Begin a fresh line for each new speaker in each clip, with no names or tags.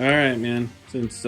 Alright, man. Since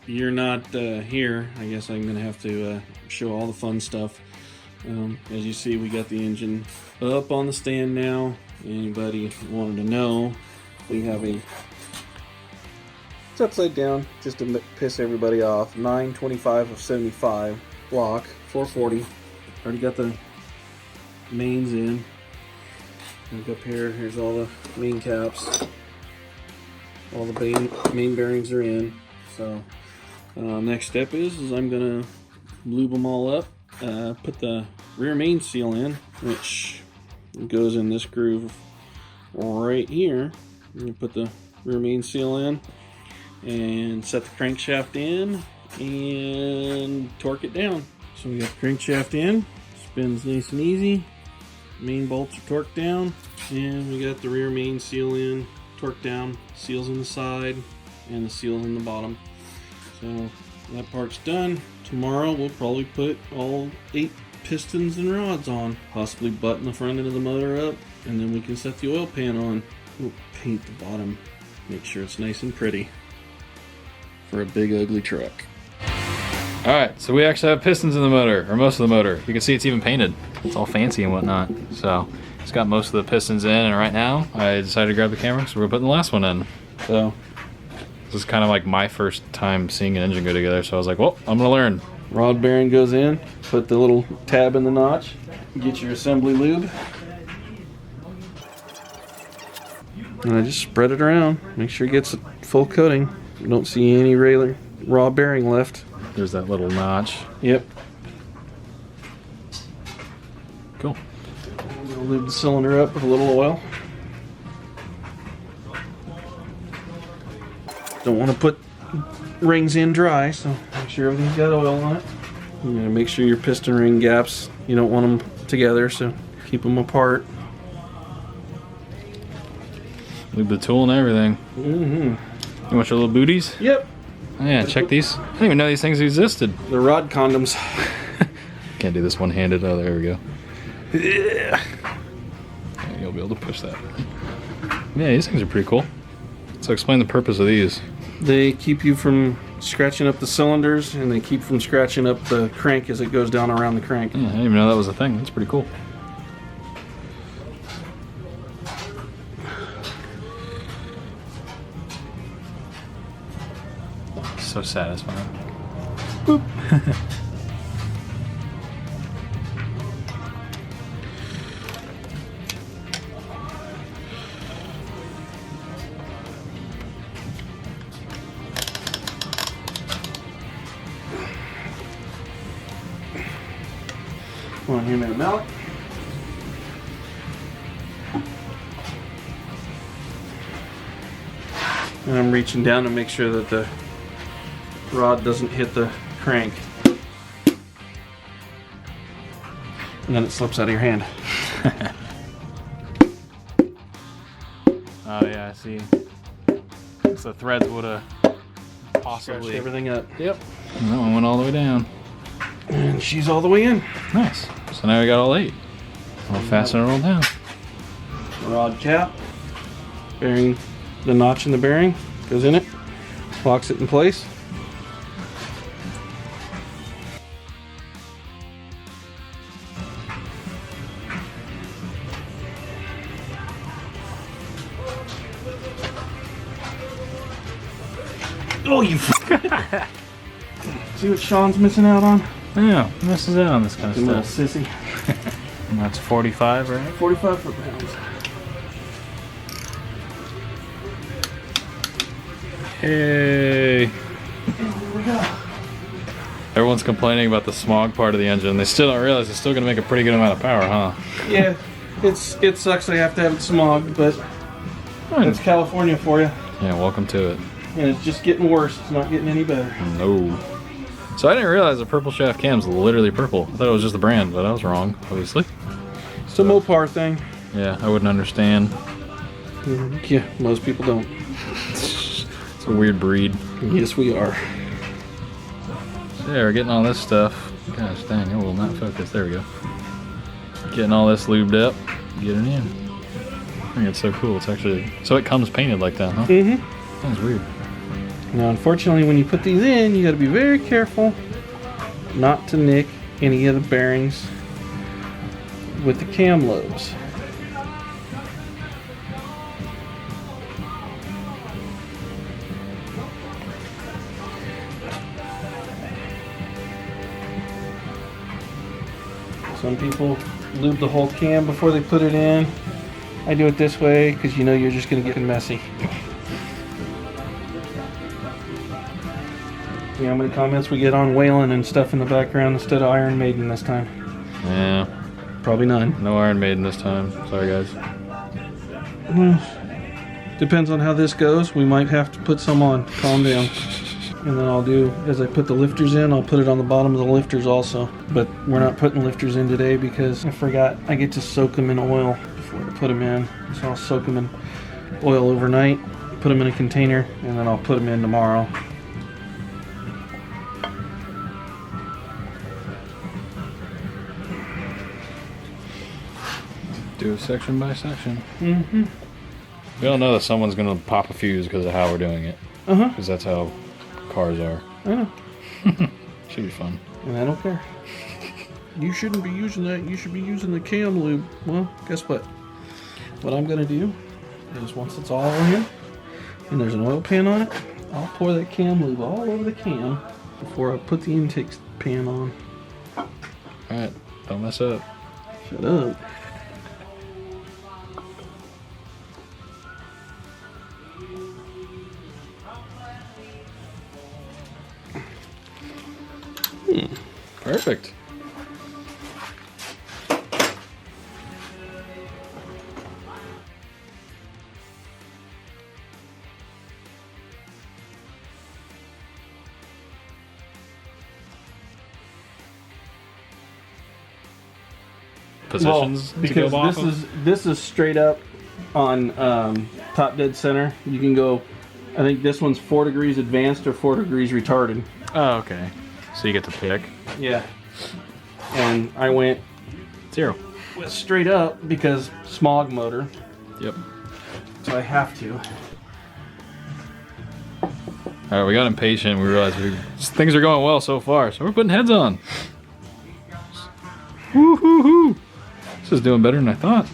you're not here, I guess I'm going to have to show all the fun stuff. As you see, we got the engine up on the stand now. Anybody wanted to know, we have a... It's upside down, just to piss everybody off. 925 of 75 block, 440. Already got the mains in. Look up here, here's all the main caps. All the main bearings are in. So next step is I'm gonna lube them all up, put the rear main seal in, which goes in this groove right here. I'm gonna put the rear main seal in and set the crankshaft in and torque it down. So we got the crankshaft in, spins nice and easy, main bolts are torqued down, and we got the rear main seal in, torque down, seals in the side and the seals in the bottom. So that part's done. Tomorrow we'll probably put all 8 pistons and rods on, possibly button the front end of the motor up, and then we can set the oil pan on. We'll paint the bottom, make sure it's nice and pretty for a big ugly truck.
Alright, so we actually have pistons in the motor, or most of the motor. You can see it's even painted. It's all fancy and whatnot. So it's got most of the pistons in, and right now I decided to grab the camera, so we're putting the last one in. So this is kind of like my first time seeing an engine go together, so I was like, well, I'm gonna learn.
Rod bearing goes in, put the little tab in the notch, get your assembly lube, and I just spread it around, make sure it gets a full coating. Don't see any raw bearing left.
There's that little notch.
Yep.
Cool.
We'll lube the cylinder up with a little oil. Don't want to put rings in dry, so make sure everything's got oil on it. You gotta make sure your piston ring gaps, you don't want them together, so keep them apart.
Lube the tool and everything.
Mm-hmm.
You want your little booties?
Yep.
Oh, yeah, check these. I didn't even know these things existed.
The rod condoms.
Can't do this one-handed. Oh, there we go.
Yeah.
You'll be able to push that. Yeah, these things are pretty cool. So explain the purpose of these.
They keep you from scratching up the cylinders, and they keep from scratching up the crank as it goes down around the crank.
Yeah, I didn't even know that was a thing. That's pretty cool. So satisfying.
Boop. Come on, hand me the mallet. And I'm reaching down to make sure that the rod doesn't hit the crank. And then it slips out of your hand.
Oh yeah, I see. So the threads would have possibly
Scratched everything up.
Yep. And that one went all the way down.
And she's all the way in.
Nice. So now we got all 8. I'll fasten it all down.
Rod cap. Bearing, the notch in the bearing goes in it. Locks it in place. Oh, you see what Sean's missing out on?
Yeah, misses out on this kind of
Little
stuff.
sissy.
And that's 45, right?
45 foot-pounds.
Hey!
Here we go.
Everyone's complaining about the smog part of the engine. They still don't realize it's still going to make a pretty good amount of power, huh?
Yeah, it sucks I have to have it smogged, but it's California for you.
Yeah, welcome to it.
And it's just getting worse. It's not getting any better.
No. So I didn't realize the purple shaft cam's literally purple. I thought it was just the brand, but I was wrong, obviously.
It's a Mopar thing.
Yeah, I wouldn't understand.
Yeah, most people don't.
It's a weird breed.
Yes, we are.
So yeah, we're getting all this stuff. Gosh dang, it will not focus. There we go. Getting all this lubed up, getting in. I think it's so cool. It's actually, so it comes painted like that, huh?
Mm-hmm.
That's weird.
Now, unfortunately, when you put these in, you got to be very careful not to nick any of the bearings with the cam lobes. Some people lube the whole cam before they put it in. I do it this way because you know you're just going to get messy. See how many comments we get on whaling and stuff in the background instead of Iron Maiden this time?
Yeah.
Probably none.
No Iron Maiden this time. Sorry, guys.
Well, depends on how this goes. We might have to put some on. Calm down. And then I'll do, as I put the lifters in, I'll put it on the bottom of the lifters also. But we're not putting lifters in today because I forgot I get to soak them in oil before I put them in. So I'll soak them in oil overnight, put them in a container, and then I'll put them in tomorrow.
Do it section by section.
Mm-hmm.
We all know that someone's going to pop a fuse because of how we're doing it.
Uh-huh.
Because that's how cars are.
I know.
Should be fun.
And I don't care. You shouldn't be using that. You should be using the cam lube. Well, guess what? What I'm going to do is once it's all in and there's an oil pan on it, I'll pour that cam lube all over the cam before I put the intake pan on.
Alright, don't mess up.
Shut up.
Perfect. Positions to
because
go off of?
this is straight up on top dead center. You can go. I think this one's 4 degrees advanced or 4 degrees retarded.
Oh, okay. So you get to pick.
Yeah. And I went
0.
straight up because smog motor.
Yep.
So I have to.
Alright, we got impatient. We realized things are going well so far, so we're putting heads on. Woo-hoo-hoo! This is doing better than I thought.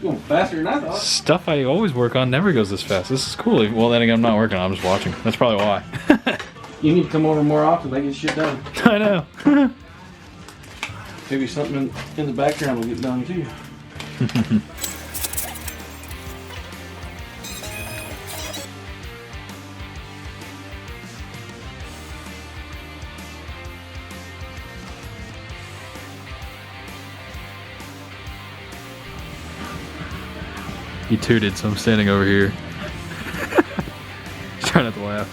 Going faster than I thought.
Stuff I always work on never goes this fast. This is cool. Well, then again, I'm not working on it. I'm just watching. That's probably why.
You need to come over more often. I get shit done.
I know.
Maybe something in the background will get done too.
He tooted, so I'm standing over here. Trying not to laugh.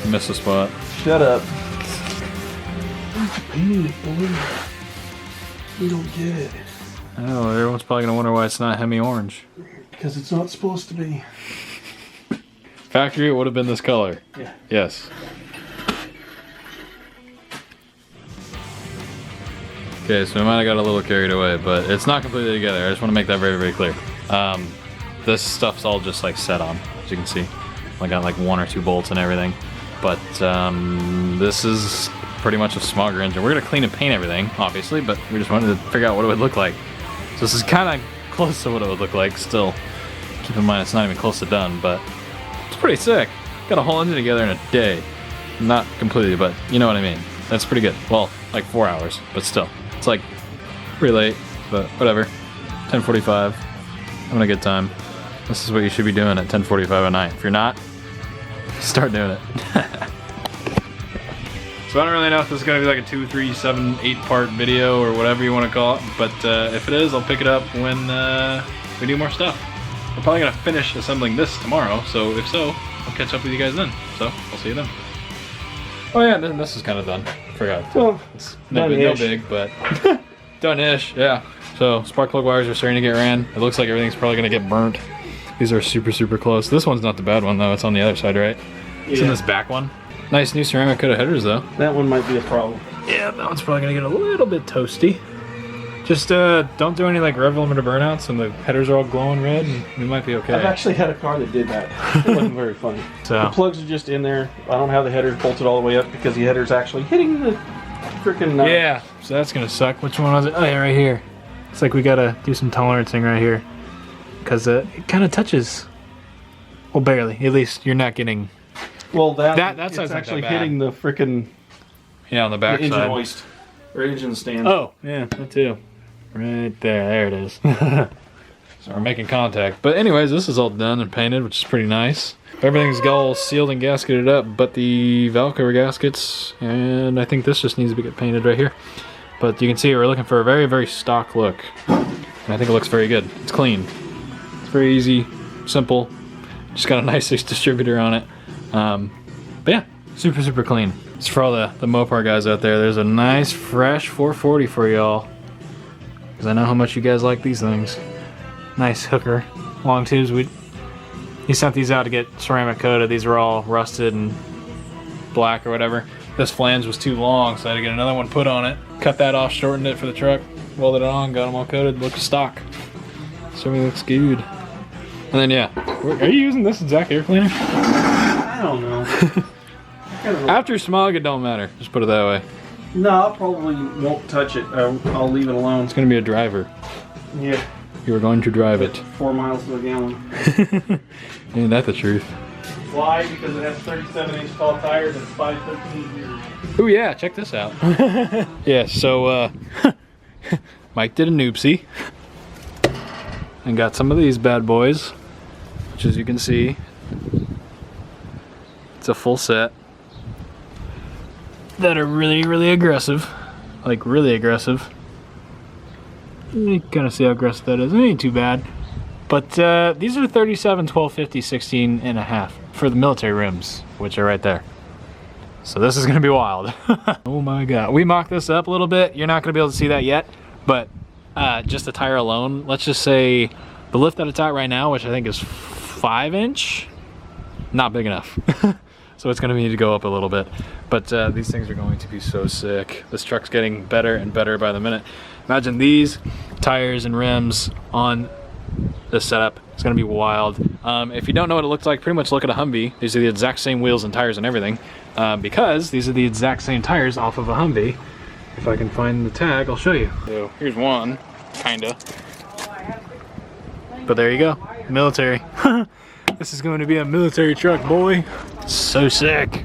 Missed a spot.
Shut up. You don't get it.
I know, everyone's probably gonna wonder why it's not Hemi orange.
Because it's not supposed to be.
Factory, it would have been this color.
Yeah.
Yes. Okay, so we might have got a little carried away, but it's not completely together. I just want to make that very, very clear. This stuff's all just like set on, as you can see. I got like 1 or 2 bolts and everything. But this is pretty much a smogger engine. We're gonna clean and paint everything, obviously, but we just wanted to figure out what it would look like. So this is kind of close to what it would look like. Still, keep in mind it's not even close to done, but it's pretty sick. Got a whole engine together in a day. Not completely, but you know what I mean. That's pretty good. Well, like 4 hours, but still. It's like pretty late, but whatever. 10:45. Having a good time. This is what you should be doing at 10:45 at night. If you're not, start doing it. So I don't really know if this is going to be like a 2, 3, 7, 8 part video or whatever you want to call it, but if it is, I'll pick it up when we do more stuff. We're probably going to finish assembling this tomorrow, so if so, I'll catch up with you guys then. So, I'll see you then. Oh yeah, then this is kind of done. Forgot.
Well,
it's no big, but done-ish, yeah. So, spark plug wires are starting to get ran. It looks like everything's probably going to get burnt. These are super, super close. This one's not the bad one, though. It's on the other side, right? It's in this back one. Nice new ceramic coat of headers though.
That one might be a problem.
Yeah, that one's probably gonna get a little bit toasty. Just don't do any like rev limiter burnouts, and the headers are all glowing red, and we might be okay.
I've actually had a car that did that. It wasn't very funny.
So
the plugs are just in there. I don't have the headers bolted all the way up because the header's actually hitting the freaking.
Yeah, so that's gonna suck. Which one was it? Oh yeah, right here. It's like we gotta do some tolerancing right here because it kind of touches. Well, barely. At least you're not getting.
Well,
that's
actually hitting the freaking.
Yeah, on the back
engine
side.
hoist or engine stand.
Oh, yeah, that too. Right there, there it is. So we're making contact. But anyways, this is all done and painted, which is pretty nice. Everything's all sealed and gasketed up, but the valve cover gaskets, and I think this just needs to get painted right here. But you can see we're looking for a very, very stock look. And I think it looks very good. It's clean. It's very easy, simple. Just got a nice distributor on it. But yeah, super, super clean. It's for all the Mopar guys out there. There's a nice, fresh 440 for y'all. Because I know how much you guys like these things. Nice hooker. Long tubes. He sent these out to get ceramic coated. These were all rusted and black or whatever. This flange was too long, so I had to get another one put on it. Cut that off, shortened it for the truck, welded it on, got them all coated, looks stock. So it looks good. And then yeah, are you using this exact air cleaner?
I don't know.
After smog, it don't matter. Just put it that way.
No, I probably won't touch it. I'll leave it alone.
It's gonna be a driver.
Yeah.
You are going to drive it.
4 miles to the gallon.
Ain't that the truth?
Why? Because it has 37-inch tall tires and 515 gears.
Oh yeah, check this out. Yeah, so Mike did a noopsie and got some of these bad boys, which as you can see, it's a full set that are really, really aggressive. Like really aggressive. You kind of see how aggressive that is. It ain't too bad. But these are 37, 12, 50, 16 and a half for the military rims, which are right there. So this is gonna be wild. Oh my God. We mocked this up a little bit. You're not gonna be able to see that yet, but just the tire alone, let's just say the lift that it's at right now, which I think is 5-inch, not big enough. So it's gonna need to go up a little bit. But these things are going to be so sick. This truck's getting better and better by the minute. Imagine these tires and rims on this setup. It's gonna be wild. If you don't know what it looks like, pretty much look at a Humvee. These are the exact same wheels and tires and everything, because these are the exact same tires off of a Humvee. If I can find the tag, I'll show you. So here's one, kinda. But there you go, military. This is going to be a military truck, boy. So sick.